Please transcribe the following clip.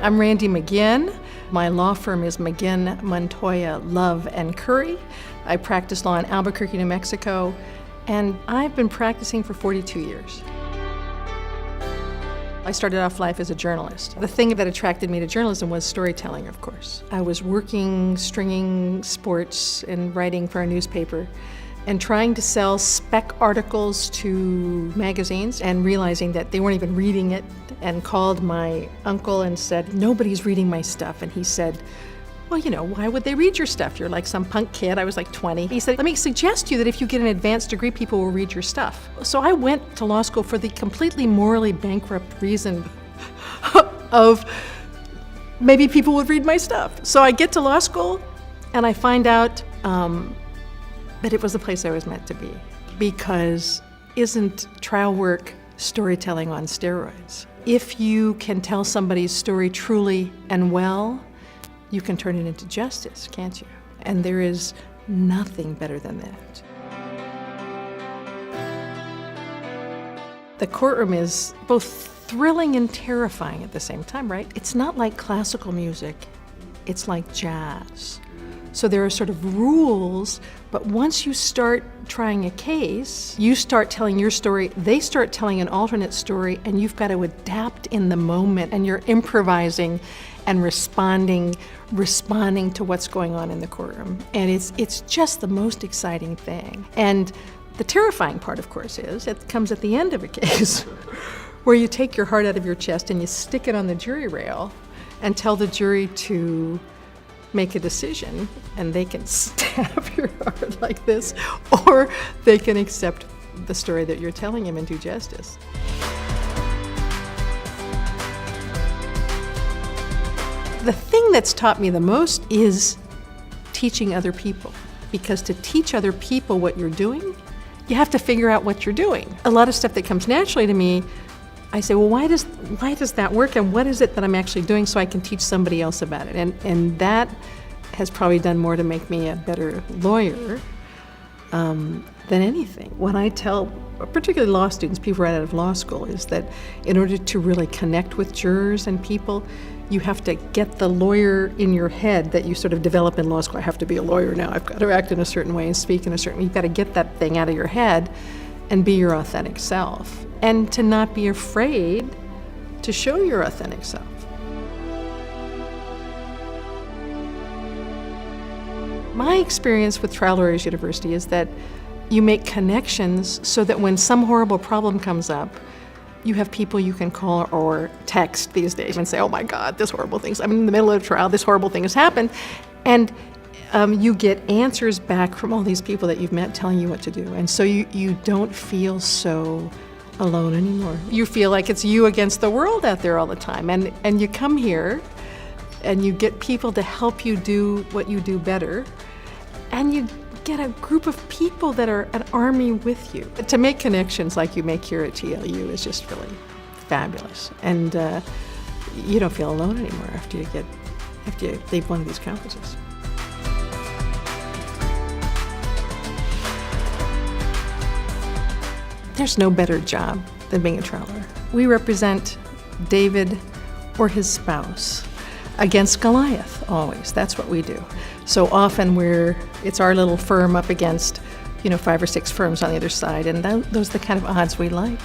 I'm Randi McGinn. My law firm is McGinn, Montoya, Love, and Curry. I practice law in Albuquerque, New Mexico, and I've been practicing for 42 years. I started off life as a journalist. The thing that attracted me to journalism was storytelling, of course. I was working, stringing sports and writing for a newspaper and trying to sell spec articles to magazines and realizing that they weren't even reading it, and called my uncle and said, "Nobody's reading my stuff." And he said, "Well, why would they read your stuff? You're like some punk kid." I was like 20. He said, "Let me suggest to you that if you get an advanced degree, people will read your stuff." So I went to law school for the completely morally bankrupt reason of maybe people would read my stuff. So I get to law school and I find out that it was the place I was meant to be, because isn't trial work storytelling on steroids? If you can tell somebody's story truly and well, you can turn it into justice, can't you? And there is nothing better than that. The courtroom is both thrilling and terrifying at the same time, right? It's not like classical music, it's like jazz. So there are sort of rules, but once you start trying a case, you start telling your story, they start telling an alternate story, and you've got to adapt in the moment, and you're improvising and responding to what's going on in the courtroom. And it's just the most exciting thing. And the terrifying part, of course, is it comes at the end of a case where you take your heart out of your chest and you stick it on the jury rail and tell the jury to make a decision, and they can stab your heart like this, or they can accept the story that you're telling them and do justice. The thing that's taught me the most is teaching other people, because to teach other people what you're doing, you have to figure out what you're doing. A lot of stuff that comes naturally to me, I say, well, why does that work, and what is it that I'm actually doing, so I can teach somebody else about it? And that has probably done more to make me a better lawyer than anything. What I tell, particularly law students, people right out of law school, is that in order to really connect with jurors and people, you have to get the lawyer in your head that you sort of develop in law school. I have to be a lawyer now. I've got to act in a certain way and speak in a certain way. You've got to get that thing out of your head and be your authentic self, and to not be afraid to show your authentic self. My experience with Trial Lawyers University is that you make connections so that when some horrible problem comes up, you have people you can call or text these days and say, "Oh my God, this horrible thing's, I'm in the middle of a trial, this horrible thing has happened." And you get answers back from all these people that you've met telling you what to do. And so you don't feel so alone anymore. You feel like it's you against the world out there all the time. And you come here and you get people to help you do what you do better. And you get a group of people that are an army with you. To make connections like you make here at TLU is just really fabulous. And you don't feel alone anymore after you leave one of these campuses. There's no better job than being a trial lawyer. We represent David or his spouse against Goliath, always. That's what we do. So often it's our little firm up against 5 or 6 firms on the other side, and those are the kind of odds we like.